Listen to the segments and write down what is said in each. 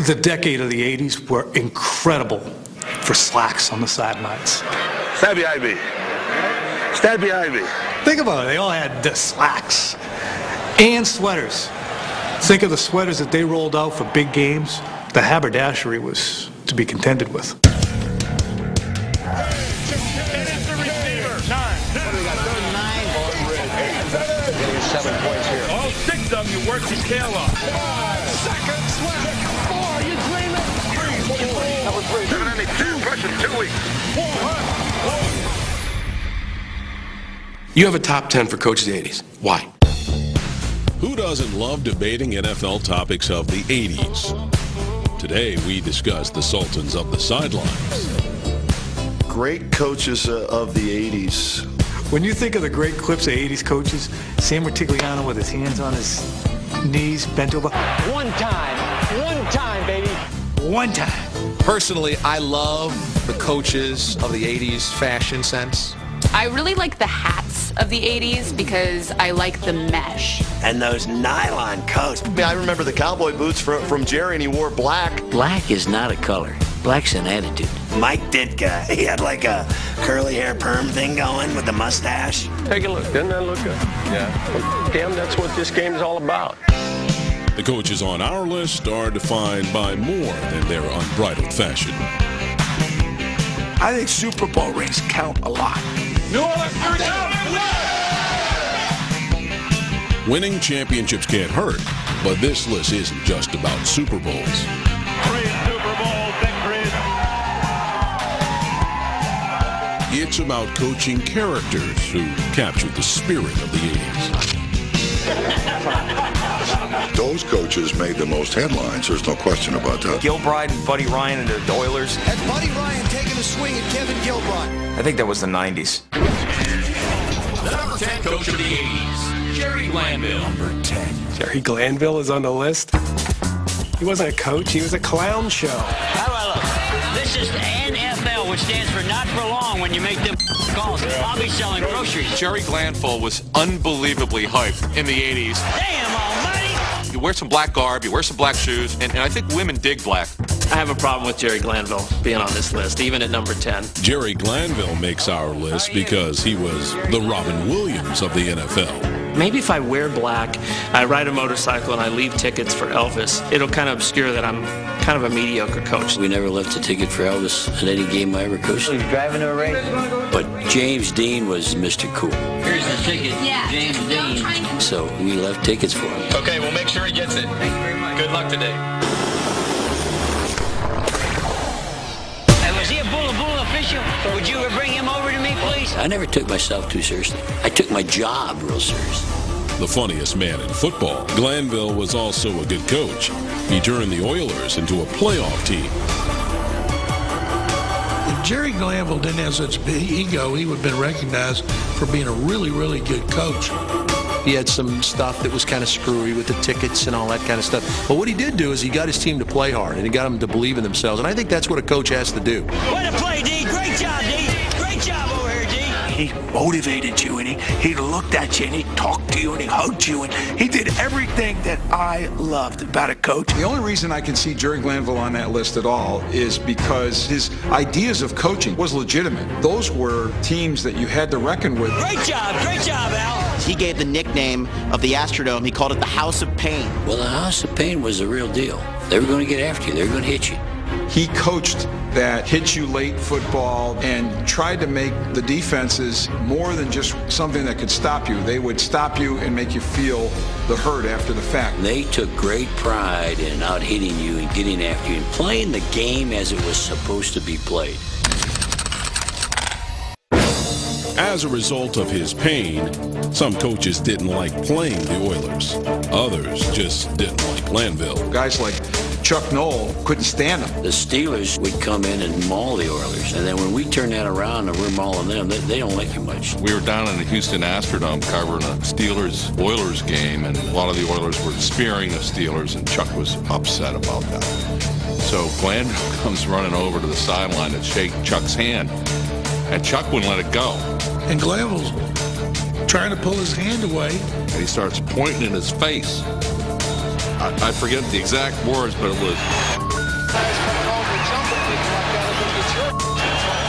The decade of the 80s were incredible for slacks on the sidelines. Stabby Ivy. Stabby Ivy. Think about it. They all had the slacks and sweaters. Think of the sweaters that they rolled out for big games. The haberdashery was to be contended with. All 6 of them, you work your tail off. 5 seconds left. 4, you dreaming? 3, 72, pushing 2 weeks. You have a top 10 for coaches of the 80s. Why? Who doesn't love debating NFL topics of the 80s? Today, we discuss the Sultans of the sidelines. Great coaches of the 80s. When you think of the great clips of 80s coaches, Sam Rutigliano with his hands on his knees, bent over. One time, baby. One time. Personally, I love the coaches of the 80s fashion sense. I really like the hats of the 80s because I like the mesh. And those nylon coats. I remember the cowboy boots from Jerry, and he wore black. Black is not a color. Black's an attitude. Mike Ditka, he had like a curly hair perm thing going with the mustache. Take a look. Doesn't that look good? Yeah. Damn, that's what this game is all about. The coaches on our list are defined by more than their unbridled fashion. I think Super Bowl rings count a lot. New Orleans, Winning championships can't hurt, but this list isn't just about Super Bowls. 3 Super Bowl victories. It's about coaching characters who captured the spirit of the 80s. Those coaches made the most headlines. There's no question about that. Gilbride and Buddy Ryan and the Oilers. Has Buddy Ryan taken a swing at Kevin Gilbride? I think that was the 90s. The number 10 coach of the 80s, Jerry Glanville. Number 10. Jerry Glanville is on the list. He wasn't a coach, he was a clown show. How about look? This is the NFL, which stands for not for long when you make them calls. I'll be selling groceries. Jerry Glanville was unbelievably hyped in the 80s. Damn almighty! You wear some black garb, you wear some black shoes, and I think women dig black. I have a problem with Jerry Glanville being on this list, even at number 10. Jerry Glanville makes our list because he was the Robin Williams of the NFL. Maybe if I wear black, I ride a motorcycle, and I leave tickets for Elvis, it'll kind of obscure that I'm kind of a mediocre coach. We never left a ticket for Elvis at any game I ever coached. He's driving to a race. But James Dean was Mr. Cool. Here's the ticket, James Dean. So we left tickets for him. Okay, we'll make sure he gets it. Thank you very much. Good luck today. Was he a Bula Bula official? Would you bring him over to me, please? I never took myself too seriously. I took my job real seriously. The funniest man in football, Glanville was also a good coach. He turned the Oilers into a playoff team. If Jerry Glanville didn't have such a big ego, he would have been recognized for being a really, really good coach. He had some stuff that was kind of screwy with the tickets and all that kind of stuff. But what he did do is he got his team to play hard, and he got them to believe in themselves. And I think that's what a coach has to do. Way to play, D. Great job, D. Great job over here, D. He motivated you, and he looked at you, and he talked to you, and he hugged you, and he did everything that I loved about a coach. The only reason I can see Jerry Glanville on that list at all is because his ideas of coaching was legitimate. Those were teams that you had to reckon with. Great job, Al. He gave the nickname of the Astrodome, he called it the House of Pain. Well, the House of Pain was the real deal. They were going to get after you. They were going to hit you. He coached that hit-you-late football and tried to make the defenses more than just something that could stop you. They would stop you and make you feel the hurt after the fact. They took great pride in out-hitting you and getting after you and playing the game as it was supposed to be played. As a result of his pain, some coaches didn't like playing the Oilers. Others just didn't like Glanville. Guys like Chuck Noll couldn't stand them. The Steelers would come in and maul the Oilers. And then when we turn that around and we're mauling them, they don't like you much. We were down in the Houston Astrodome covering a Steelers-Oilers game, and a lot of the Oilers were spearing the Steelers, and Chuck was upset about that. So Glanville comes running over to the sideline to shake Chuck's hand, and Chuck wouldn't let it go. And Glanville's trying to pull his hand away. And he starts pointing in his face. I forget the exact words, but it was,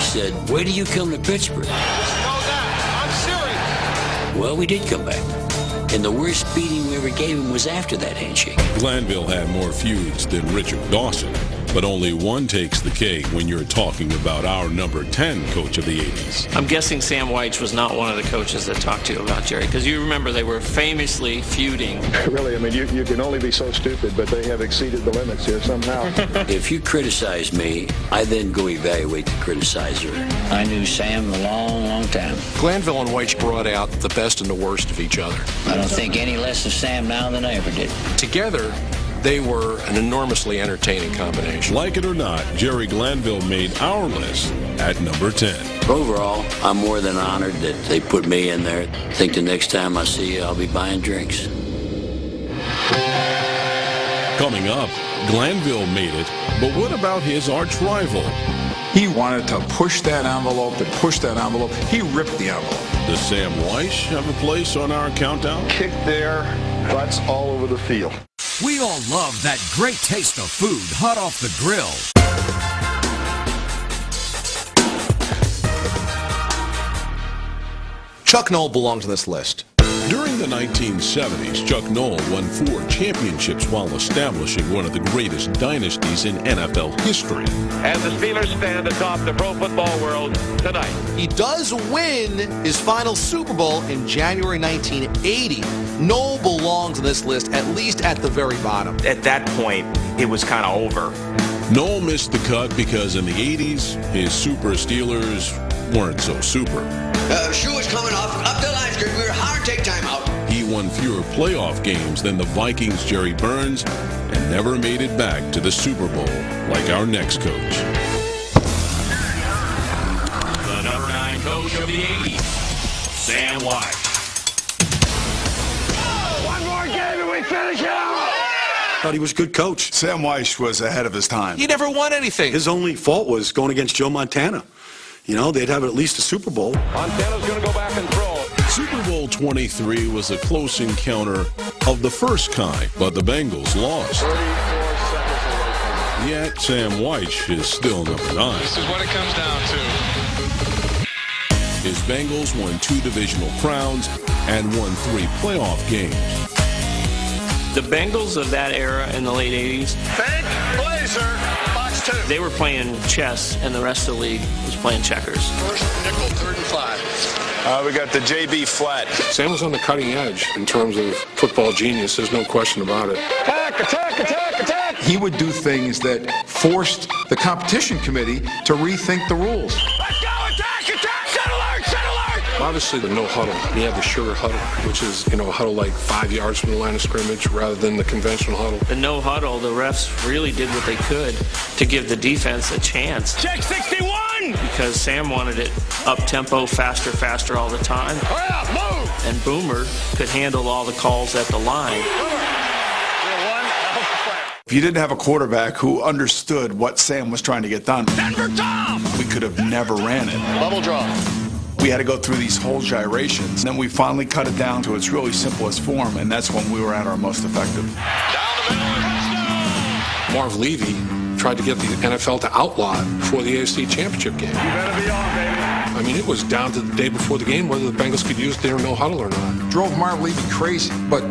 said, "Where do you come to Pittsburgh?" Just know that. I'm serious. Well, we did come back. And the worst beating we ever gave him was after that handshake. Glanville had more feuds than Richard Dawson, but only one takes the cake when you're talking about our number 10 coach of the 80s. I'm guessing Sam Wyche was not one of the coaches that talked to you about Jerry, because you remember they were famously feuding. Really, I mean, you can only be so stupid, but they have exceeded the limits here somehow. If you criticize me, I then go evaluate the criticizer. I knew Sam a long, long time. Glanville and Wyche brought out the best and the worst of each other. I don't think any less of Sam now than I ever did. Together, they were an enormously entertaining combination. Like it or not, Jerry Glanville made our list at number 10. Overall, I'm more than honored that they put me in there. I think the next time I see you, I'll be buying drinks. Coming up, Glanville made it, but what about his arch rival? He wanted to push that envelope and push that envelope. He ripped the envelope. Does Sam Wyche have a place on our countdown? Kick their butts all over the field. We all love that great taste of food hot off the grill. Chuck Noll belongs on this list. During the 1970s, Chuck Noll won 4 championships while establishing one of the greatest dynasties in NFL history. And the Steelers stand atop the pro football world tonight. He does win his final Super Bowl in January 1980. Noll belongs on this list, at least at the very bottom. At that point, it was kind of over. Noll missed the cut because in the 80s, his Super Steelers weren't so super. Shoe was coming off. Up the line, we were hard to take time out. He won fewer playoff games than the Vikings' Jerry Burns and never made it back to the Super Bowl like our next coach. The number 9 coach of the 80s, Sam Wyche. One more game and we finish out. Thought he was a good coach. Sam Wyche was ahead of his time. He never won anything. His only fault was going against Joe Montana. You know, they'd have at least a Super Bowl. Montana's going to go back and throw. Super Bowl 23 was a close encounter of the first kind, but the Bengals lost. 34 seconds away. Yet Sam Wyche is still number 9. This is what it comes down to. His Bengals won 2 divisional crowns and won 3 playoff games. The Bengals of that era in the late 80s, Fake Blazer, box 2. they were playing chess, and the rest of the league was playing checkers. First nickel, 3rd and 5. We got the JB flat. Sam was on the cutting edge in terms of football genius. There's no question about it. Attack, attack, attack, attack. He would do things that forced the competition committee to rethink the rules. Let's go, attack, attack, set alert, set alert. Obviously, the no huddle. He had the sugar huddle, which is, a huddle like 5 yards from the line of scrimmage rather than the conventional huddle. The no huddle, the refs really did what they could to give the defense a chance. Check 61. Because Sam wanted it up-tempo, faster all the time. Hurry up, move. And Boomer could handle all the calls at the line. If you didn't have a quarterback who understood what Sam was trying to get done, Denver Tom. we could have never ran it. Bubble draw. We had to go through these whole gyrations. Then we finally cut it down to its really simplest form, and that's when we were at our most effective. Marv Levy tried to get the NFL to outlaw it before the AFC Championship game. You better be on, baby. I mean, it was down to the day before the game whether the Bengals could use their no huddle or not. Drove Marv Levy crazy. But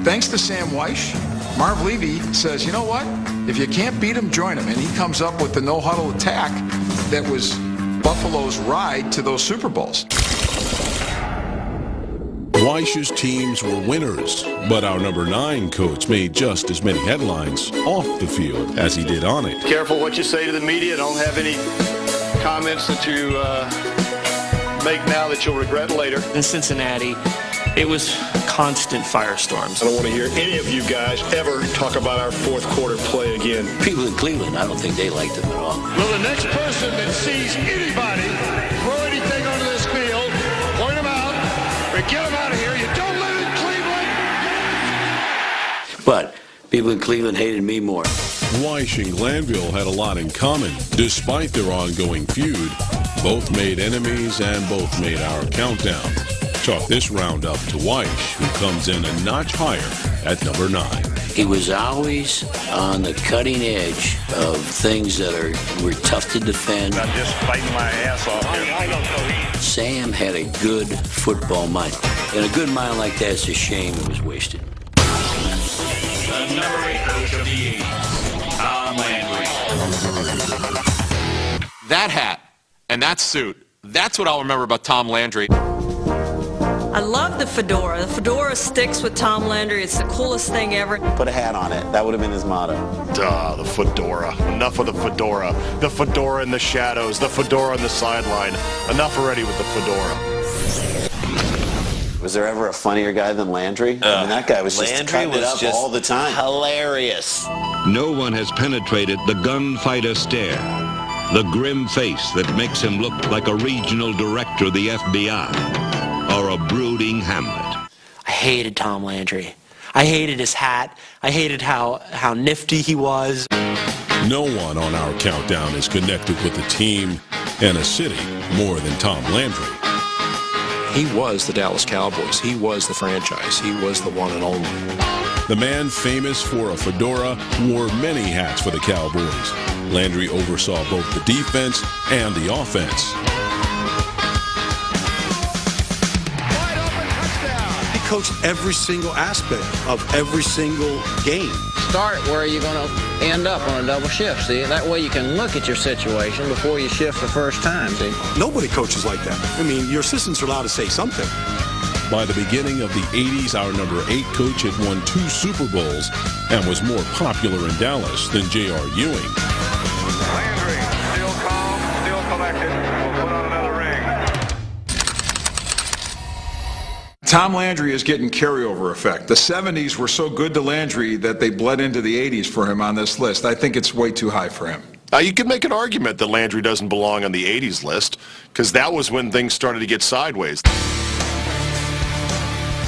thanks to Sam Wyche, Marv Levy says, you know what? If you can't beat him, join him. And he comes up with the no huddle attack that was Buffalo's ride to those Super Bowls. Wyche's teams were winners, but our number 9 coach made just as many headlines off the field as he did on it. Careful what you say to the media. Don't have any comments that you make now that you'll regret later. In Cincinnati, it was constant firestorms. I don't want to hear any of you guys ever talk about our fourth quarter play again. People in Cleveland, I don't think they liked him at all. Well, the next person that sees anybody throw anything onto this field, point them out, or get them out of here. You don't live in Cleveland. But people in Cleveland hated me more. Wyche and Glanville had a lot in common. Despite their ongoing feud, both made enemies and both made our countdown. Chalk this round up to Wyche, who comes in a notch higher at number 9. He was always on the cutting edge of things that were tough to defend. I'm just fighting my ass off here. Sam had a good football mind. And a good mind like that, it's a shame it was wasted. The number 8 coach of the 80s, Tom Landry. That hat and that suit, that's what I'll remember about Tom Landry. I love the fedora. The fedora sticks with Tom Landry. It's the coolest thing ever. Put a hat on it. That would have been his motto. Duh, the fedora. Enough of the fedora. The fedora in the shadows. The fedora on the sideline. Enough already with the fedora. Was there ever a funnier guy than Landry? I mean, that guy was just cutting it up all the time. Hilarious. No one has penetrated the gunfighter stare, the grim face that makes him look like a regional director of the FBI. Or a brooding Hamlet. I hated Tom Landry. I hated his hat. I hated how nifty he was. No one on our countdown is connected with a team and a city more than Tom Landry. He was the Dallas Cowboys. He was the franchise. He was the one and only. The man famous for a fedora wore many hats for the Cowboys. Landry oversaw both the defense and the offense. Coached every single aspect of every single game. Start where you're going to end up on a double shift, see? That way you can look at your situation before you shift the first time, see? Nobody coaches like that. I mean, your assistants are allowed to say something. By the beginning of the 80s, our number 8 coach had won 2 Super Bowls and was more popular in Dallas than J.R. Ewing. Landry, still calm, still collected. We'll put on another ring. Tom Landry is getting carryover effect. The 70s were so good to Landry that they bled into the 80s for him on this list. I think it's way too high for him. You could make an argument that Landry doesn't belong on the 80s list, because that was when things started to get sideways.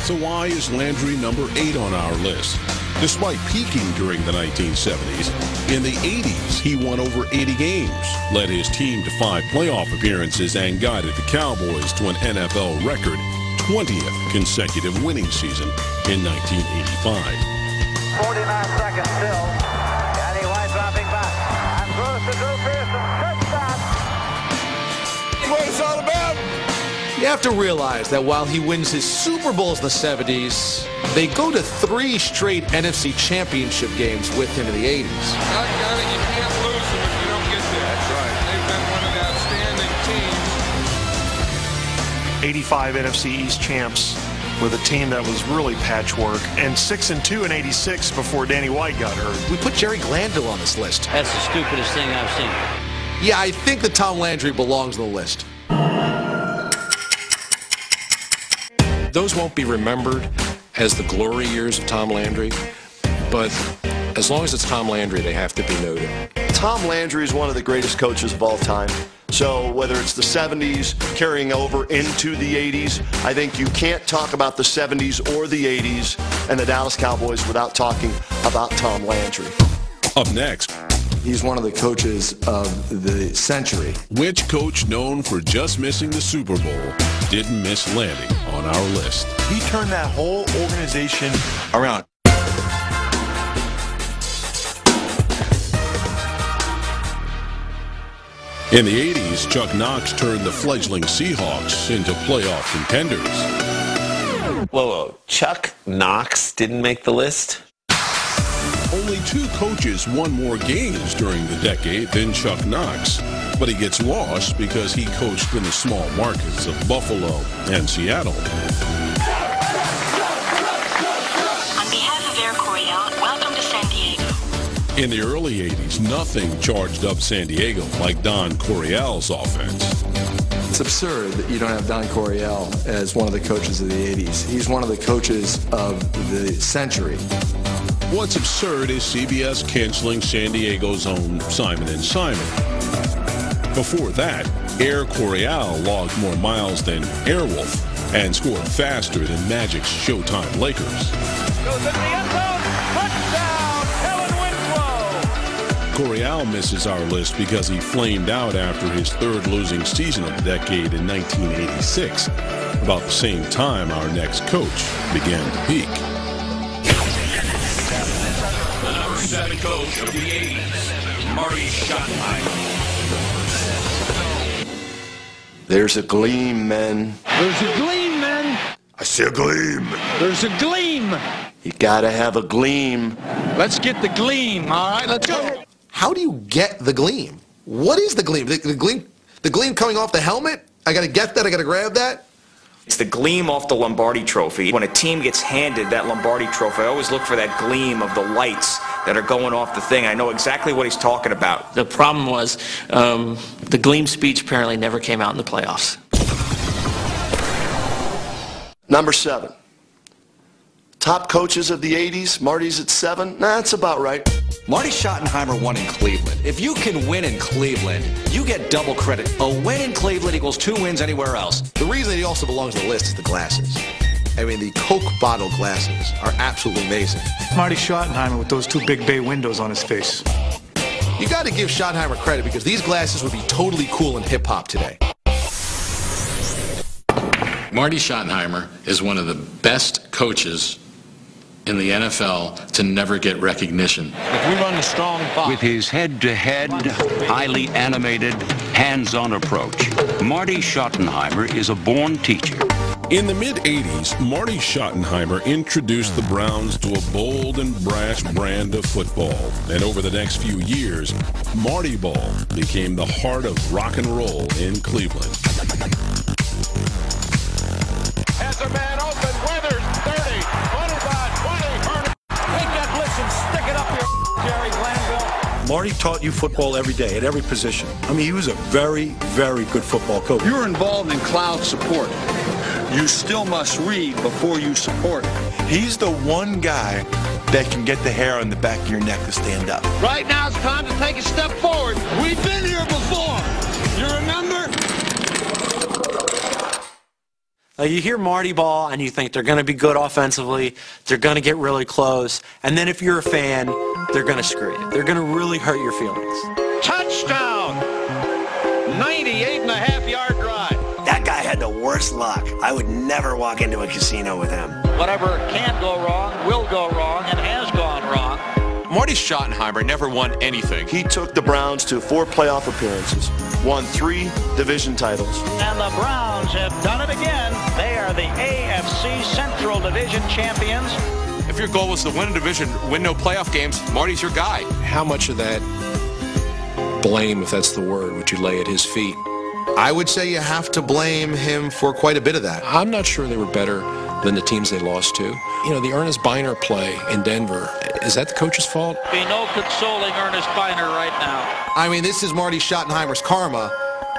So why is Landry number 8 on our list? Despite peaking during the 1970s, in the 80s he won over 80 games, led his team to 5 playoff appearances, and guided the Cowboys to an NFL record 20th consecutive winning season in 1985. 49 seconds still. Danny White dropping back. And throws to Drew Pearson. Touchdown. What it's all about. You have to realize that while he wins his Super Bowls in the 70s, they go to 3 straight NFC Championship games with him in the 80s. You can't lose them if you don't get there. That's right. They've been one of the outstanding teams. 85 NFC East champs with a team that was really patchwork, and 6-2 in '86 before Danny White got hurt. We put Jerry Glanville on this list. That's the stupidest thing I've seen. Yeah, I think that Tom Landry belongs on the list. Those won't be remembered as the glory years of Tom Landry, but as long as it's Tom Landry, they have to be noted. Tom Landry is one of the greatest coaches of all time. So whether it's the 70s carrying over into the 80s, I think you can't talk about the 70s or the 80s and the Dallas Cowboys without talking about Tom Landry. Up next, he's one of the coaches of the century. Which coach known for just missing the Super Bowl didn't miss landing on our list? He turned that whole organization around. In the 80s, Chuck Knox turned the fledgling Seahawks into playoff contenders. Whoa, Chuck Knox didn't make the list? Only 2 coaches won more games during the decade than Chuck Knox, but he gets lost because he coached in the small markets of Buffalo and Seattle. On behalf of Air Coryell, welcome to San Diego. In the early 80s, nothing charged up San Diego like Don Coryell's offense. It's absurd that you don't have Don Coryell as one of the coaches of the 80s. He's one of the coaches of the century. What's absurd is CBS canceling San Diego's own Simon & Simon. Before that, Air Coryell logged more miles than Airwolf and scored faster than Magic's Showtime Lakers. Goes in the end zone. Touchdown, Helen Winslow. Coryell misses our list because he flamed out after his 3rd losing season of the decade in 1986. About the same time our next coach began to peak. 7 coach of the 80s, Marty Schottenheimer. There's a gleam, men. There's a gleam, men. I see a gleam. There's a gleam. You gotta have a gleam. Let's get the gleam, all right? Let's go. How do you get the gleam? What is the gleam? The gleam coming off the helmet? I gotta get that, I gotta grab that? It's the gleam off the Lombardi Trophy. When a team gets handed that Lombardi Trophy, I always look for that gleam of the lights that are going off the thing. I know exactly what he's talking about. The problem was the gleam speech apparently never came out in the playoffs. Number 7. Top coaches of the 80s. Marty's at 7. Nah, that's about right. Marty Schottenheimer won in Cleveland. If you can win in Cleveland, you get double credit. A win in Cleveland equals 2 wins anywhere else. The reason that he also belongs on the list is the glasses. I mean, the Coke bottle glasses are absolutely amazing. Marty Schottenheimer with those 2 big bay windows on his face. You got to give Schottenheimer credit because these glasses would be totally cool in hip-hop today. Marty Schottenheimer is one of the best coaches in the NFL to never get recognition. If we run a strong box. With his head-to-head, highly animated, hands-on approach, Marty Schottenheimer is a born teacher. In the mid-'80s, Marty Schottenheimer introduced the Browns to a bold and brash brand of football. And over the next few years, Marty Ball became the heart of rock and roll in Cleveland. Has a man open, Weathers, 30, 25, 20, take that blitz and stick it up your Jerry Glanville. Marty taught you football every day at every position. I mean, he was a very, very good football coach. You're involved in cloud support. You still must read before you support. He's the one guy that can get the hair on the back of your neck to stand up. Right now it's time to take a step forward. We've been here before. You remember? You hear Marty Ball and you think they're going to be good offensively, they're going to get really close, and then if you're a fan, they're going to screw you. They're going to really hurt your feelings. Touchdown! 98.5-yard drive. That guy had the worst luck. I would never walk into a casino with him. Whatever can go wrong will go wrong and has gone wrong. Marty Schottenheimer never won anything. He took the Browns to 4 playoff appearances, won 3 division titles. And the Browns have done it again. They are the AFC Central Division champions. If your goal was to win a division, win no playoff games, Marty's your guy. How much of that blame, if that's the word, would you lay at his feet? I would say you have to blame him for quite a bit of that. I'm not sure they were better than the teams they lost to. You know, the Ernest Biner play in Denver, is that the coach's fault? Be no consoling Ernest Biner right now. I mean, this is Marty Schottenheimer's karma,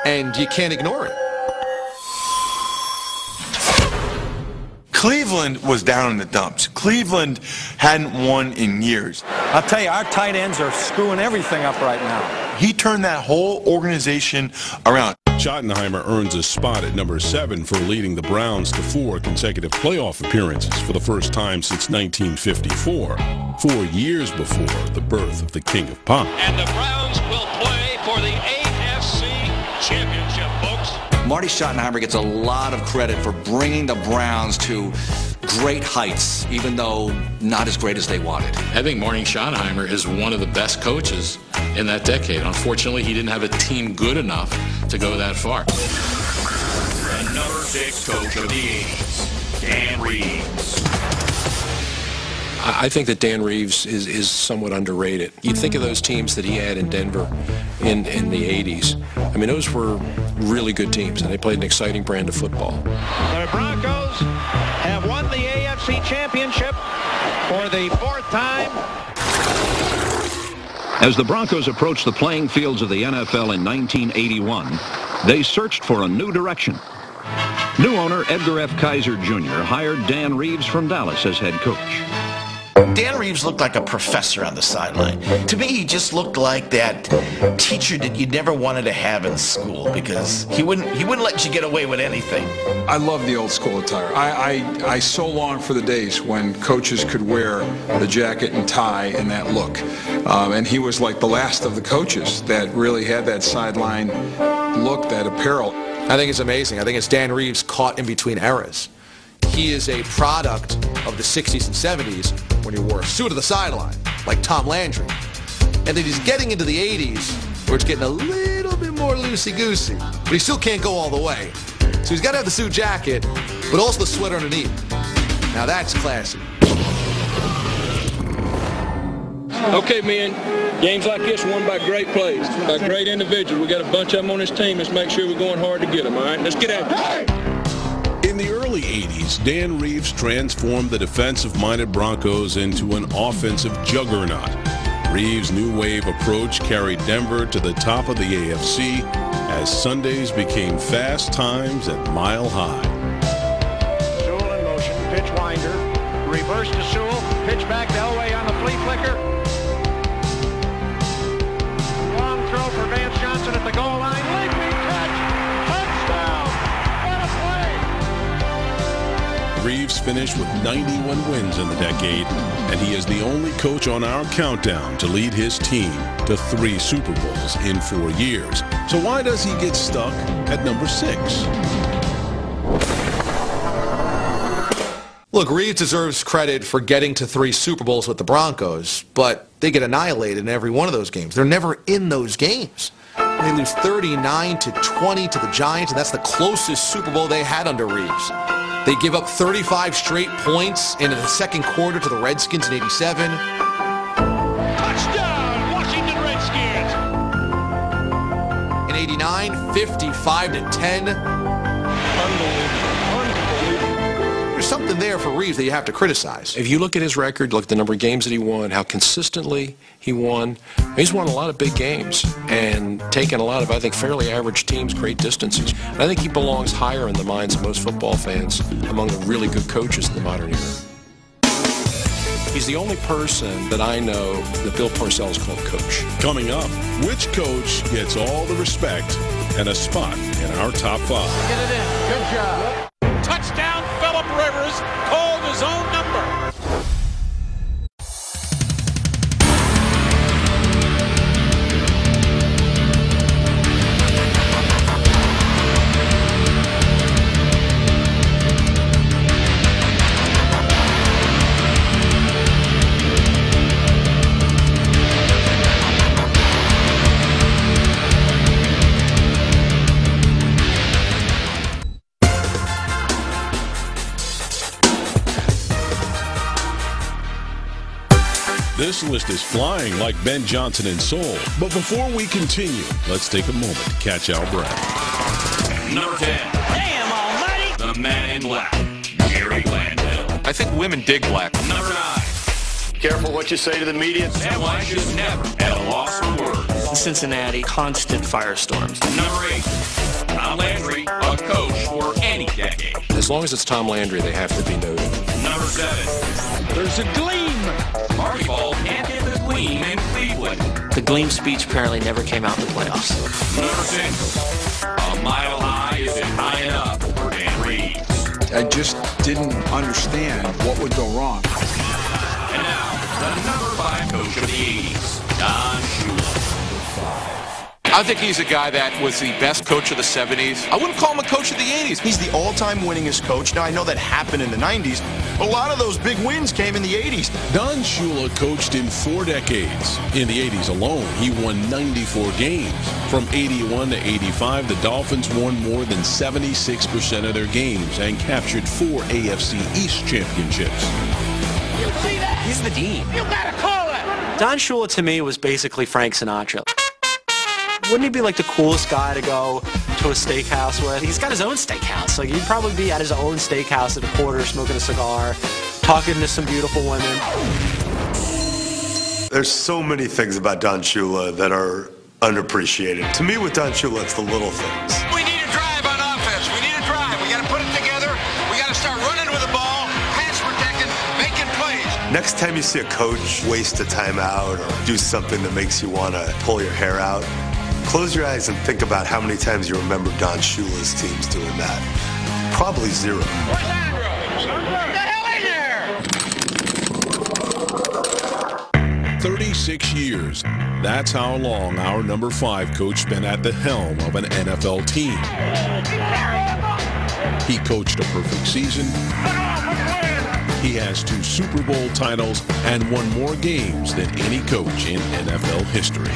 and you can't ignore it. Cleveland was down in the dumps. Cleveland hadn't won in years. I'll tell you, our tight ends are screwing everything up right now. He turned that whole organization around. Schottenheimer earns a spot at number 7 for leading the Browns to 4 consecutive playoff appearances for the first time since 1954, 4 years before the birth of the King of Pop. And the Browns will play for the AFC Championship, folks. Marty Schottenheimer gets a lot of credit for bringing the Browns to great heights, even though not as great as they wanted. I think Marty Schottenheimer is one of the best coaches in that decade. Unfortunately, he didn't have a team good enough to go that far. The number 6 coach of the 80s, Dan Reeves. I think that Dan Reeves is somewhat underrated. You think of those teams that he had in Denver in the 80s. I mean, those were really good teams, and they played an exciting brand of football. The Broncos have won the AFC Championship for the 4th time. As the Broncos approached the playing fields of the NFL in 1981, they searched for a new direction. New owner Edgar F. Kaiser Jr. hired Dan Reeves from Dallas as head coach. Dan Reeves looked like a professor on the sideline. To me, he just looked like that teacher that you never wanted to have in school because he wouldn't let you get away with anything. I love the old school attire. I so long for the days when coaches could wear the jacket and tie and that look. And he was like the last of the coaches that really had that sideline look, that apparel. I think it's amazing. I think it's Dan Reeves caught in between eras. He is a product of the 60s and 70s when he wore a suit to the sideline. like Tom Landry. And then he's getting into the 80s, where it's getting a little bit more loosey-goosey. But he still can't go all the way. So he's got to have the suit jacket, but also the sweater underneath. Now that's classy. Okay, men, games like this won by great plays, by great individuals. We got a bunch of them on this team. Let's make sure we're going hard to get them, all right? Let's get after it. In the early 80s, Dan Reeves transformed the defensive-minded Broncos into an offensive juggernaut. Reeves' new wave approach carried Denver to the top of the AFC as Sundays became fast times at Mile High. Sewell in motion, pitch winder, reverse to Sewell, pitch back to Elway on the flea flicker. Long throw for Vance Johnson at the goal line, leaping catch, touchdown, what a play! Reeves finished with 91 wins in the decade, and he is the only coach on our countdown to lead his team to 3 Super Bowls in 4 years. So why does he get stuck at number 6? Look, Reeves deserves credit for getting to 3 Super Bowls with the Broncos, but they get annihilated in every one of those games. They're never in those games. They lose 39-20 to the Giants, and that's the closest Super Bowl they had under Reeves. They give up 35 straight points in the second quarter to the Redskins in '87. Touchdown, Washington Redskins! In '89, 55-10. There's something there for Reeves that you have to criticize. If you look at his record, look at the number of games that he won, how consistently he won, he's won a lot of big games and taken a lot of, I think, fairly average teams great distances. And I think he belongs higher in the minds of most football fans among the really good coaches in the modern era. He's the only person that I know that Bill Parcells called coach. Coming up, which coach gets all the respect and a spot in our top 5? Get it in, good job. Touchdown, Phillip Rivers, called his own number. This list is flying like Ben Johnson in Seoul. But before we continue, let's take a moment to catch our breath. Number 10. Damn almighty! The Man in Black, Jerry Glanville. I think women dig black. Number 9. Careful what you say to the media. Sam White is never at a loss for words. In Cincinnati, constant firestorms. Number 8. Tom Landry, a coach for any decade. As long as it's Tom Landry, they have to be noted. Number 7. There's a gleam! Marty Ball can't hit the gleam in Cleveland. The Gleam speech apparently never came out in the playoffs. Number 6. A mile high isn't high enough for Dan Reeves. I just didn't understand what would go wrong. And now, the number 5 coach of the 80s, Don Shula. I think he's a guy that was the best coach of the 70s. I wouldn't call him a coach of the 80s. He's the all-time winningest coach. Now, I know that happened in the 90s, but a lot of those big wins came in the 80s. Don Shula coached in 4 decades. In the 80s alone, he won 94 games. From 81 to 85, the Dolphins won more than 76% of their games and captured 4 AFC East championships. You see that? He's the dean. You gotta call it! Don Shula, to me, was basically Frank Sinatra. Wouldn't he be like the coolest guy to go to a steakhouse with? He's got his own steakhouse. Like, he'd probably be at his own steakhouse at a quarter, smoking a cigar, talking to some beautiful women. There's so many things about Don Shula that are underappreciated. To me, with Don Shula, it's the little things. We need a drive on offense. We need a drive. We got to put it together. We got to start running with the ball, pass protecting, making plays. Next time you see a coach waste a timeout or do something that makes you want to pull your hair out, close your eyes and think about how many times you remember Don Shula's teams doing that. Probably 0. Where's Andrews? Get the hell in there! 36 years. That's how long our number 5 coach's been at the helm of an NFL team. He coached a perfect season, He has 2 Super Bowl titles and won more games than any coach in NFL history.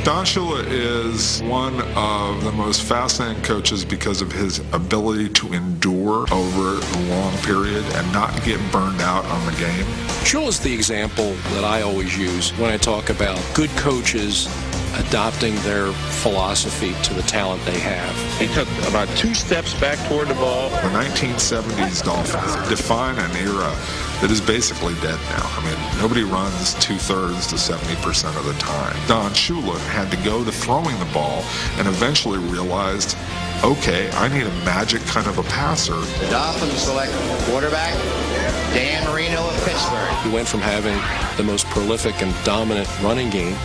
Don Shula is one of the most fascinating coaches because of his ability to endure over a long period and not get burned out on the game. Shula is the example that I always use when I talk about good coaches adopting their philosophy to the talent they have. He took about 2 steps back toward the ball. The 1970s Dolphins define an era that is basically dead now. I mean, nobody runs 2/3 to 70% of the time. Don Shula had to go to throwing the ball and eventually realized, okay, I need a magic kind of a passer. The Dolphins select quarterback Dan Marino of Pittsburgh. He went from having the most prolific and dominant running game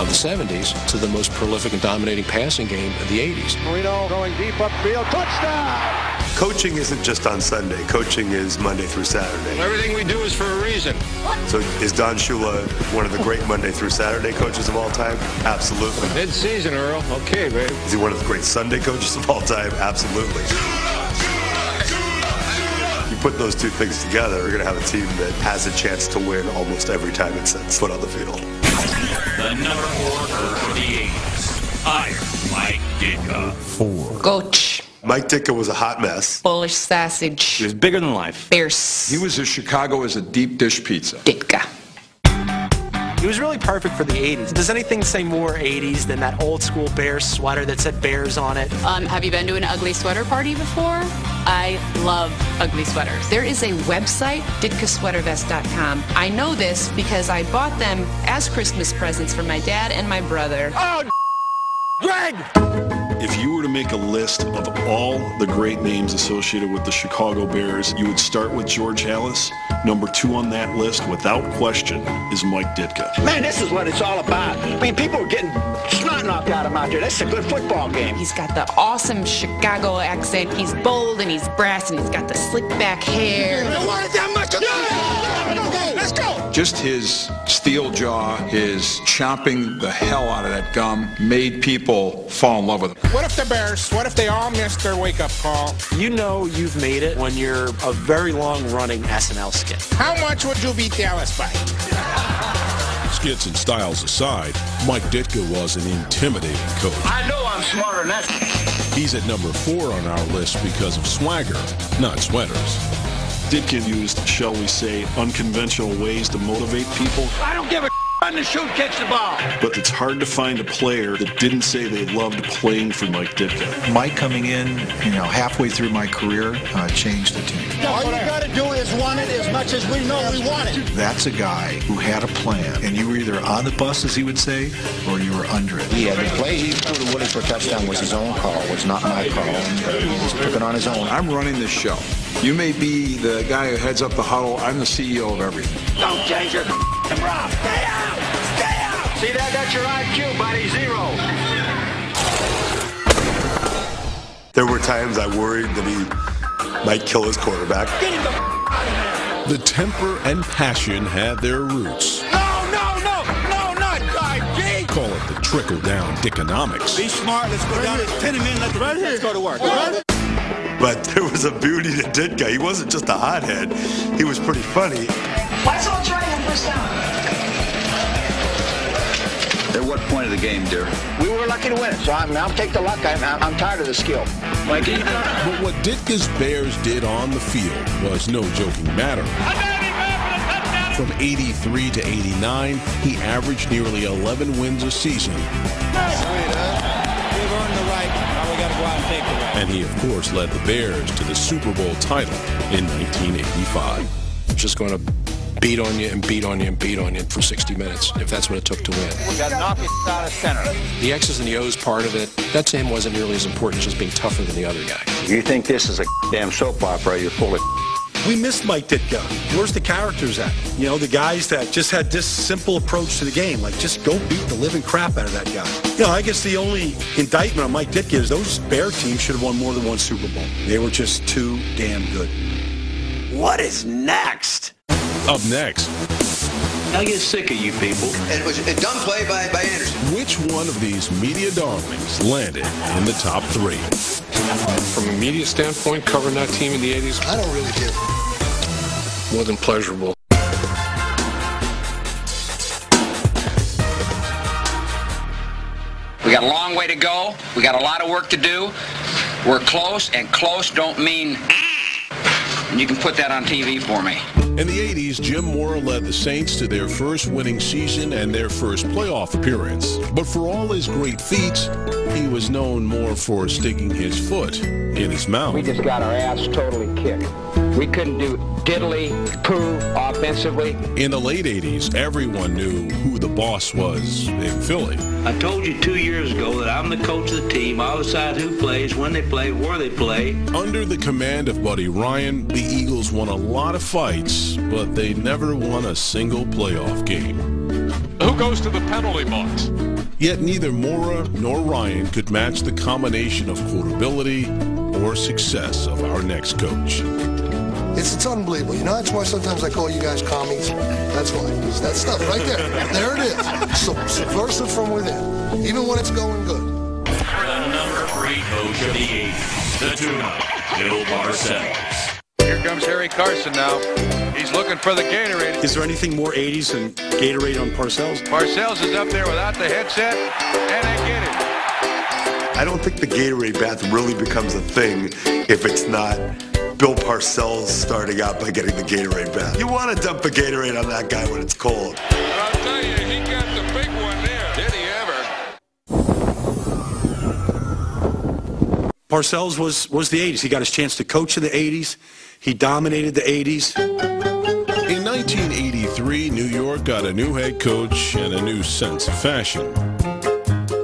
of the 70s to the most prolific and dominating passing game of the 80s. Marino going deep upfield, touchdown! Coaching isn't just on Sunday. Coaching is Monday through Saturday. Everything we do is for a reason. So is Don Shula one of the great Monday through Saturday coaches of all time? Absolutely. Mid-season, Earl. Okay, babe. Is he one of the great Sunday coaches of all time? Absolutely. You put those 2 things together, we're going to have a team that has a chance to win almost every time it sets foot on the field. The number 4 coach of the 80s. Hire Mike Ditka. 4. Coach. Mike Ditka was a hot mess. Polish sausage. He was bigger than life. Fierce. He was as Chicago as a deep dish pizza. Ditka. He was really perfect for the 80s. Does anything say more 80s than that old school Bears sweater that said Bears on it? Have you been to an ugly sweater party before? I love ugly sweaters. There is a website, ditkasweatervest.com. I know this because I bought them as Christmas presents for my dad and my brother. Oh, Greg! If you were to make a list of all the great names associated with the Chicago Bears, you would start with George Halas. Number 2 on that list, without question, is Mike Ditka. Man, this is what it's all about. I mean, people are getting snot knocked out of him out there. That's a good football game. He's got the awesome Chicago accent. He's bold and he's brass and he's got the slick back hair. You wanted that much? Let's go! Just his steel jaw, his chomping the hell out of that gum, made people fall in love with him. What if the Bears, what if they all missed their wake-up call? You know you've made it when you're a very long-running SNL skit. How much would you beat Dallas by? Skits and styles aside, Mike Ditka was an intimidating coach. I know I'm smarter than that. He's at number 4 on our list because of swagger, not sweaters. Ditka used, shall we say, unconventional ways to motivate people. I don't give a on the shoot, catch the ball. But it's hard to find a player that didn't say they loved playing for Mike Ditka. Mike coming in, halfway through my career, changed the team. All you got to do is want it as much as we know we want it. That's a guy who had a plan, and you were either on the bus, as he would say, or you were under it. Yeah, the play he threw to Willie for a touchdown was his own call. It was not my call. He just took it on his own. I'm running this show. You may be the guy who heads up the huddle. I'm the CEO of everything. Don't change your rough. Stay out! Stay out! See that? That's your IQ, buddy. 0. There were times I worried that he might kill his quarterback. Get him the out of here! The temper and passion had their roots. No, not God, G! Call it the trickle-down Dickonomics. Be smart. Let's go down. Pin him in. Let's go to work. But there was a beauty to Ditka. He wasn't just a hothead. He was pretty funny. Why's all trying on first down? At what point of the game, dear? We were lucky to win it, so I'll take the luck. I'm tired of the skill. But what Ditka's Bears did on the field was no joking matter. From 83 to 89, he averaged nearly 11 wins a season. We've earned the right. Now we got to go out and take the right. And he, of course, led the Bears to the Super Bowl title in 1985. Just going to beat on you and beat on you and beat on you for 60 minutes, if that's what it took to win. We got to knock it out of center. The X's and the O's part of it, that to him wasn't nearly as important as just being tougher than the other guy. You think this is a damn soap opera, you're full of We missed Mike Ditka. Where's the characters at? The guys that just had this simple approach to the game, like just go beat the living crap out of that guy. I guess the only indictment on Mike Ditka is those Bear teams should have won more than one Super Bowl. They were just too damn good. What is next? Up next. I get sick of you people. It was a dumb play by Anderson. Which one of these media darlings landed in the top 3? From a media standpoint, covering that team in the 80s, I don't really care. more than pleasurable. We got a long way to go. We got a lot of work to do. We're close, and close don't mean and you can put that on TV for me. In the 80s, Jim Mora led the Saints to their first winning season and their first playoff appearance. But for all his great feats, he was known more for sticking his foot in his mouth. We just got our ass totally kicked. We couldn't do diddly poo offensively. In the late 80s, everyone knew who the boss was in Philly. I told you 2 years ago that I'm the coach of the team. I'll decide who plays, when they play, where they play. Under the command of Buddy Ryan, the Eagles won a lot of fights, but they never won a single playoff game. Who goes to the penalty box? Yet neither Mora nor Ryan could match the combination of quotability or success of our next coach. It's unbelievable. You know, that's why sometimes I call you guys commies. That's why. It's that stuff right there. There it is. Subversive from within, even when it's going good. The number 3 coach of the 80s, the tune-up, Bill Parcells. Here comes Harry Carson now. He's looking for the Gatorade. Is there anything more 80s than Gatorade on Parcells? Parcells is up there without the headset, and they get it. I don't think the Gatorade bath really becomes a thing if it's not Bill Parcells starting out by getting the Gatorade bath. You want to dump the Gatorade on that guy when it's cold. But I'll tell you, he got the big one there. Did he ever? Parcells was the 80s. He got his chance to coach in the 80s. He dominated the 80s. In 1983, New York got a new head coach and a new sense of fashion.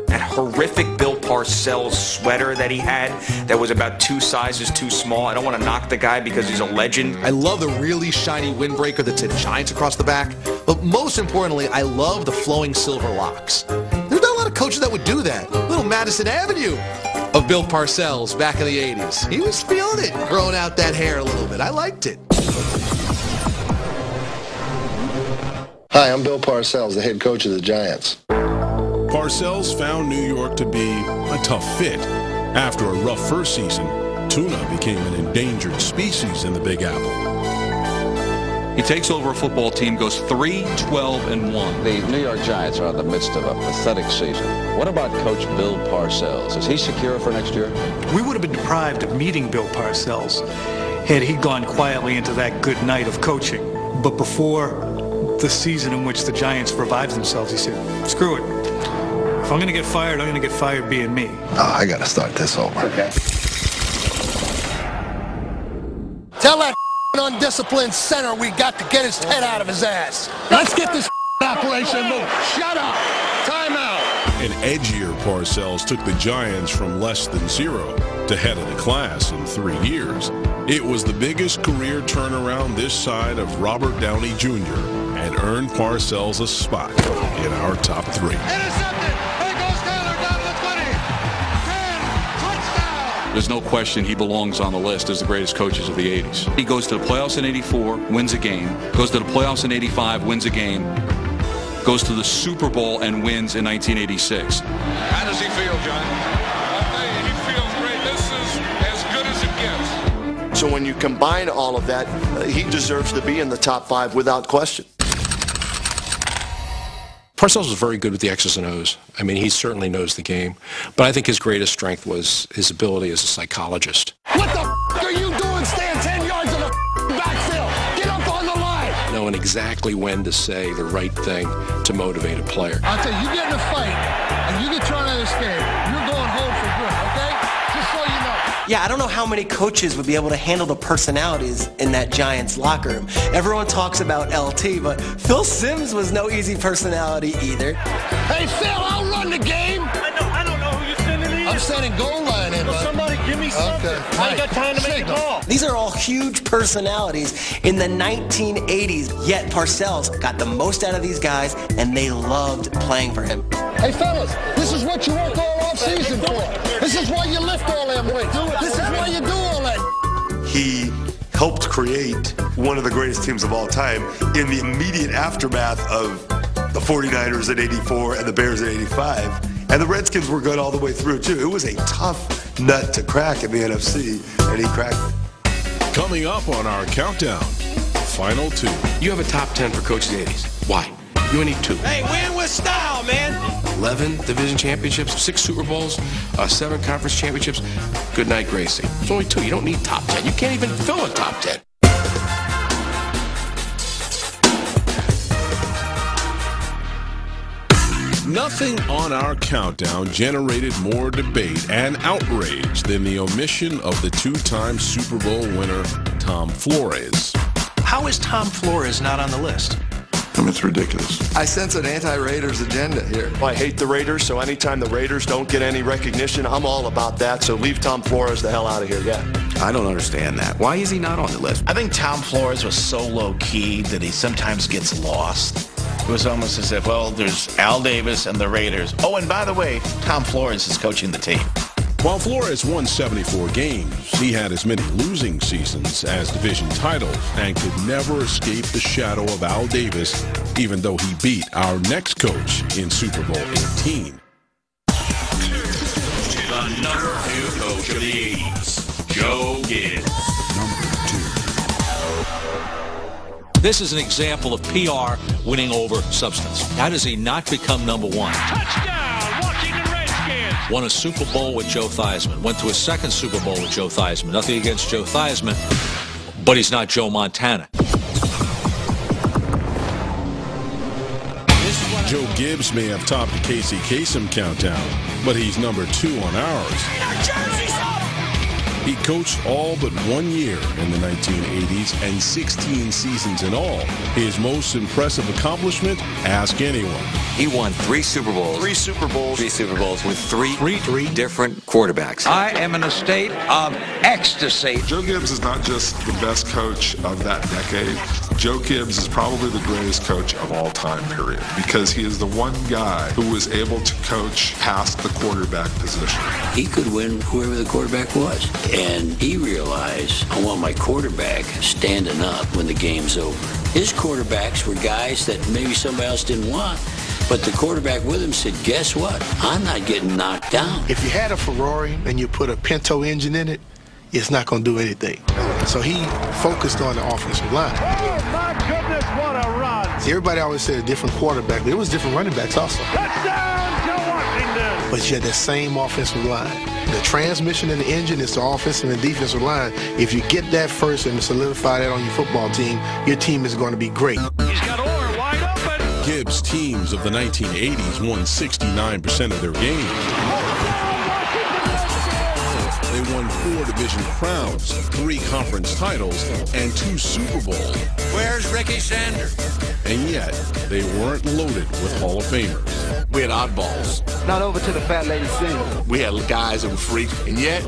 That horrific Bill Parcells sweater that he had that was about 2 sizes too small. I don't want to knock the guy because he's a legend. I love the really shiny windbreaker that said Giants across the back. But most importantly, I love the flowing silver locks. There's not a lot of coaches that would do that. Little Madison Avenue of Bill Parcells back in the 80s. He was feeling it, growing out that hair a little bit. I liked it. Hi, I'm Bill Parcells, the head coach of the Giants. Parcells found New York to be a tough fit. After a rough first season, tuna became an endangered species in the Big Apple. He takes over a football team, goes 3-12-1. The New York Giants are in the midst of a pathetic season. What about Coach Bill Parcells? Is he secure for next year? We would have been deprived of meeting Bill Parcells had he gone quietly into that good night of coaching. But before the season in which the Giants revived themselves, he said, screw it. If I'm going to get fired, I'm going to get fired being me. Oh, I got to start this over. Okay. Tell that undisciplined center we got to get his head out of his ass. Let's get this operation moving. Shut up. Time out. An edgier Parcells took the Giants from less than 0 to head of the class in 3 years. It was the biggest career turnaround this side of Robert Downey Jr. and earned Parcells a spot in our top 3. Intercepted. Here goes Taylor down to the 20. 10. Touchdown. There's no question he belongs on the list as the greatest coaches of the 80s. He goes to the playoffs in 84, wins a game. Goes to the playoffs in 85, wins a game. Goes to the Super Bowl and wins in 1986. How does he feel, John? I'll tell you, he feels great. This is as good as it gets. So when you combine all of that, he deserves to be in the top 5 without question. Parcells was very good with the X's and O's. I mean, he certainly knows the game. But I think his greatest strength was his ability as a psychologist. What the are you doing? Stand 10 yards in the backfield. Get up on the line. Knowing exactly when to say the right thing to motivate a player. I'll tell you, you get in a fight and you get thrown out of this game, you're going home for good, okay? Just so you know. Yeah, I don't know how many coaches would be able to handle the personalities in that Giants locker room. Everyone talks about LT, but Phil Simms was no easy personality either. Hey, Phil, I'll run the game. I don't know who you're sending in. I'm sending goal line in, Well, somebody give me something. Okay. I ain't got time to make a call. These are all huge personalities in the 1980s, yet Parcells got the most out of these guys, and they loved playing for him. Hey, fellas, this is what you work all off season for. This is why you lift all them weights. This is why you do all that. He helped create one of the greatest teams of all time in the immediate aftermath of the 49ers in 84 and the Bears in 85. And the Redskins were good all the way through, too. It was a tough nut to crack in the NFC, and he cracked it. Coming up on our countdown, final two. You have a top 10 for coaches of the 80s. Why? You only need 2. Hey, win with style, man. 11 division championships, 6 Super Bowls, 7 conference championships. Good night, Gracie. It's only 2. You don't need top 10. You can't even fill a top 10. Nothing on our countdown generated more debate and outrage than the omission of the 2-time Super Bowl winner, Tom Flores. How is Tom Flores not on the list? I mean, it's ridiculous. I sense an anti-Raiders agenda here. I hate the Raiders, so anytime the Raiders don't get any recognition, I'm all about that. So leave Tom Flores the hell out of here, yeah. I don't understand that. Why is he not on the list? I think Tom Flores was so low-key that he sometimes gets lost. It was almost as if, well, there's Al Davis and the Raiders. Oh, and by the way, Tom Flores is coaching the team. While Flores won 74 games, he had as many losing seasons as division titles and could never escape the shadow of Al Davis, even though he beat our next coach in Super Bowl 18. The number 2 coach of the 80s, Joe Gibbs. This is an example of PR winning over substance. How does he not become number 1? Touchdown, Washington Redskins. Won a Super Bowl with Joe Theismann. Went to a second Super Bowl with Joe Theismann. Nothing against Joe Theismann, but he's not Joe Montana. Joe Gibbs may have topped the Casey Kasem countdown, but he's number 2 on ours. He coached all but 1 year in the 1980s and 16 seasons in all. His most impressive accomplishment? Ask anyone. He won 3 Super Bowls. 3 Super Bowls. 3 Super Bowls with three different quarterbacks. I am in a state of ecstasy. Joe Gibbs is not just the best coach of that decade. Joe Gibbs is probably the greatest coach of all time, period, because he is the one guy who was able to coach past the quarterback position. He could win whoever the quarterback was. And he realized, I want my quarterback standing up when the game's over. His quarterbacks were guys that maybe somebody else didn't want, but the quarterback with him said, guess what? I'm not getting knocked down. If you had a Ferrari and you put a Pinto engine in it, it's not going to do anything. So he focused on the offensive line. Oh, my goodness, what a run. See, everybody always said a different quarterback, but it was different running backs also. Touchdown, Joe Washington. But you had that same offensive line. The transmission and the engine is the offensive and defensive line. If you get that first and solidify that on your football team, your team is going to be great. He's got Orr wide open. Gibbs' teams of the 1980s won 69% of their games. They won 4 division crowns, 3 conference titles, and 2 Super Bowls. Where's Ricky Sanders? And yet, they weren't loaded with Hall of Famers. We had oddballs. Not over to the fat lady sing. We had guys that were freaks, and yet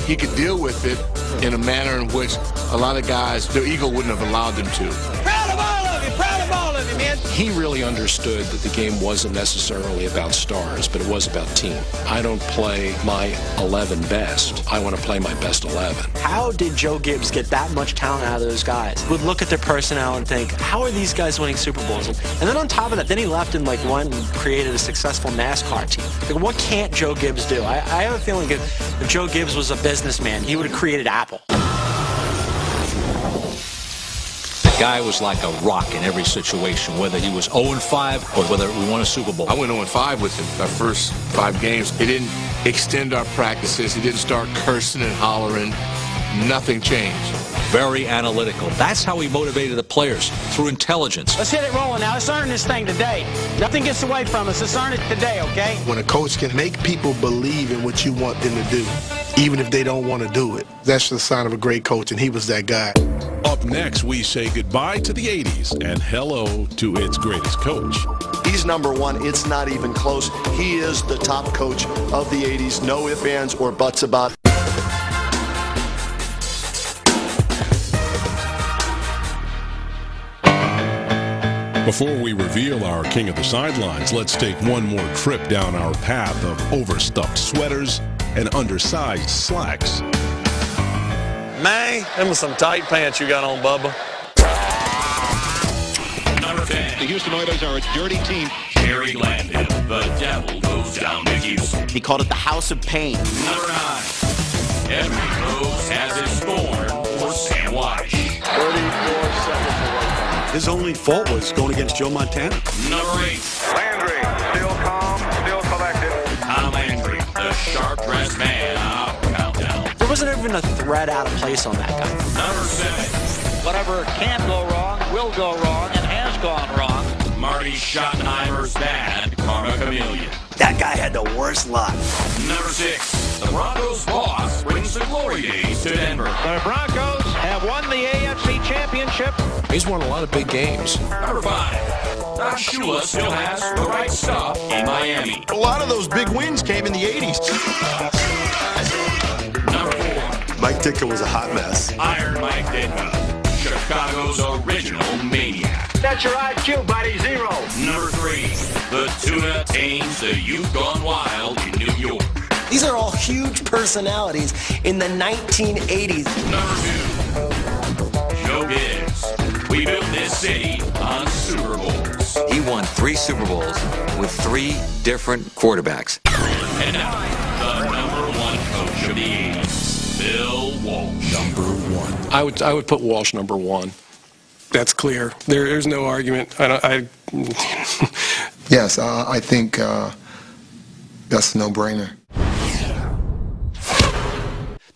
he could deal with it in a manner in which a lot of guys, their ego wouldn't have allowed them to. Proud of all of you, proud of all of you, man. He really understood that the game wasn't necessarily about stars, but it was about team. I don't play my 11 best. I want to play my best 11. How did Joe Gibbs get that much talent out of those guys? Would look at their personnel and think, how are these guys winning Super Bowls? And then on top of that, then he left and went and created a successful NASCAR team. Like, what can't Joe Gibbs do? I have a feeling if Joe Gibbs was a businessman, he would have created Apple. The guy was like a rock in every situation, whether he was 0-5 or whether we won a Super Bowl. I went 0-5 with him our first 5 games. He didn't extend our practices. He didn't start cursing and hollering. Nothing changed. Very analytical. That's how he motivated the players, through intelligence. Let's hit it rolling now. Let's earn this thing today. Nothing gets away from us. Let's earn it today, okay? When a coach can make people believe in what you want them to do, even if they don't want to do it, that's the sign of a great coach, and he was that guy. Up next, we say goodbye to the 80s and hello to its greatest coach. He's number 1. It's not even close. He is the top coach of the 80s. No ifs, ands, or buts about it. Before we reveal our king of the sidelines, let's take one more trip down our path of overstuffed sweaters and undersized slacks. Man, them was some tight pants you got on, Bubba. Number 10. The Houston Oilers are a dirty team. Jerry Landon, the devil goes down to Houston. He called it the House of Pain. Number 9. Every rose has its thorn for Sam Weish. 34 seconds away. His only fault was going against Joe Montana. Number 8. Landry, still calm, still collected. Tom Landry, the sharp-dressed man of Countdown. There wasn't even a thread out of place on that guy. Number 7. Whatever can go wrong will go wrong and has gone wrong. Marty Schottenheimer's dad, Karma Chameleon. That guy had the worst luck. Number 6. The Broncos' boss brings the glory days to Denver. The Broncos have won the AFC Championship. He's won a lot of big games. Number 5. Don Shula still has the right stuff in Miami. A lot of those big wins came in the 80s. Number 4. Mike Ditka was a hot mess. Iron Mike Ditka, Chicago's original maniac. That's your IQ, buddy, 0. Number 3. The Tuna tames the youth gone wild in New York. These are all huge personalities in the 1980s. Number 2. Joe Gibbs. We built this city on Super Bowls. He won 3 Super Bowls with 3 different quarterbacks. And now, the number 1 coach of the 80s, Bill Walsh. Number 1. I would put Walsh number 1. That's clear. There's no argument. Yes, I think that's a no-brainer.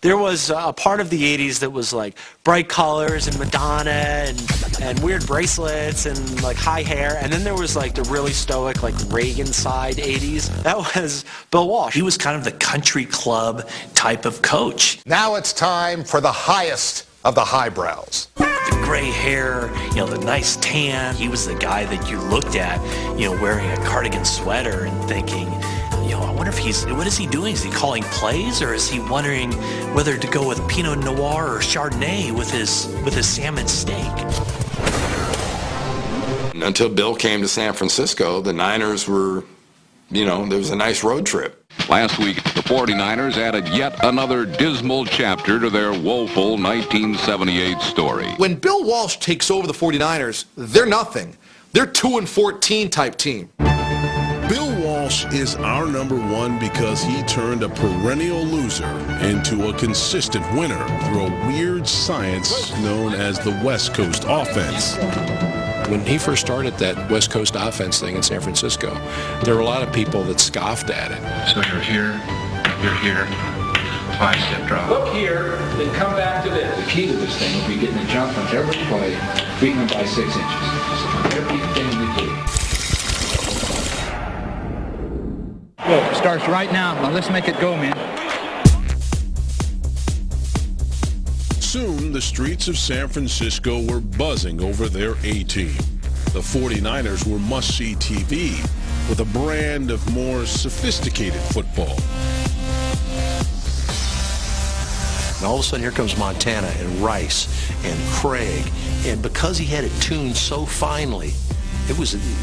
There was a part of the 80s that was like bright colors and Madonna and weird bracelets and like high hair. And then there was like the really stoic like Reagan side 80s. That was Bill Walsh. He was kind of the country club type of coach. Now it's time for the highest of the highbrows. The gray hair, the nice tan. He was the guy that you looked at, wearing a cardigan sweater and thinking, I wonder if what is he doing? Is he calling plays, or is he wondering whether to go with Pinot Noir or Chardonnay with his salmon steak? Until Bill came to San Francisco, the Niners were, there was a nice road trip. Last week, the 49ers added yet another dismal chapter to their woeful 1978 story. When Bill Walsh takes over the 49ers, they're nothing. They're 2-14 type team. Bill Walsh is our number 1 because he turned a perennial loser into a consistent winner through a weird science known as the West Coast offense. When he first started that West Coast offense thing in San Francisco, there were a lot of people that scoffed at it. So you're here, 5-step drop. Look here, then come back to this. The key to this thing will be getting a jump on every play, beating them by 6 inches. Everything we do. Go, starts right now. Now let's make it go, man. Soon, the streets of San Francisco were buzzing over their A-team. The 49ers were must-see TV with a brand of more sophisticated football. And all of a sudden, here comes Montana and Rice and Craig. And because he had it tuned so finely,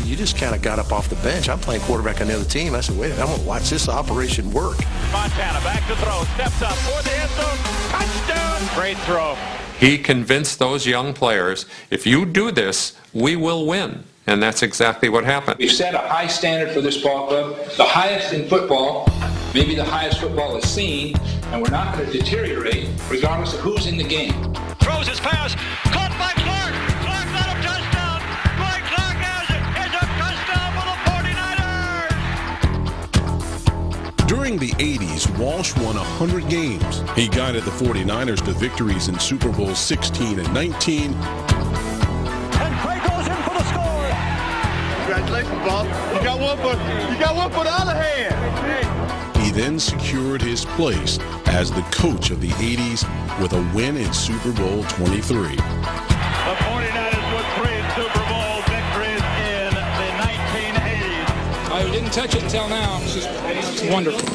you just kind of got up off the bench. I'm playing quarterback on the other team. I said, wait a minute, I'm going to watch this operation work. Montana back to throw, steps up for the end zone, touchdown. Great throw. He convinced those young players, if you do this, we will win. And that's exactly what happened. We've set a high standard for this ball club, the highest in football, maybe the highest football is seen, and we're not going to deteriorate regardless of who's in the game. Throws his pass, caught by Clark. Clark got a touchdown. Dwight Clark has it. It's a touchdown for the 49ers. During the 80s, Walsh won 100 games. He guided the 49ers to victories in Super Bowl 16 and 19. Congratulations, Bob. You got one for the other hand. He then secured his place as the coach of the 80s with a win in Super Bowl 23. The 49ers with 3 Super Bowl victories in the 1980s. I didn't touch it until now. It's just wonderful.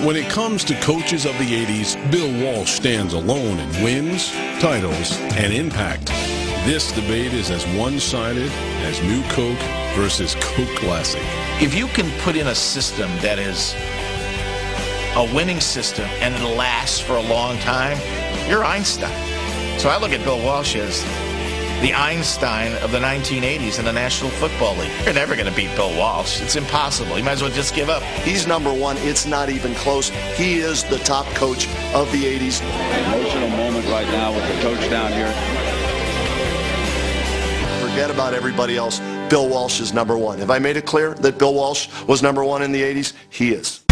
When it comes to coaches of the 80s, Bill Walsh stands alone in wins, titles, and impact. This debate is as one-sided as New Coke versus Coke Classic. If you can put in a system that is a winning system and it lasts for a long time, you're Einstein. So I look at Bill Walsh as the Einstein of the 1980s in the National Football League. You're never going to beat Bill Walsh. It's impossible. You might as well just give up. He's number 1. It's not even close. He is the top coach of the 80s. Emotional moment right now with the coach down here. forget about everybody else. Bill Walsh is number one. Have I made it clear that Bill Walsh was number one in the 80s? He is.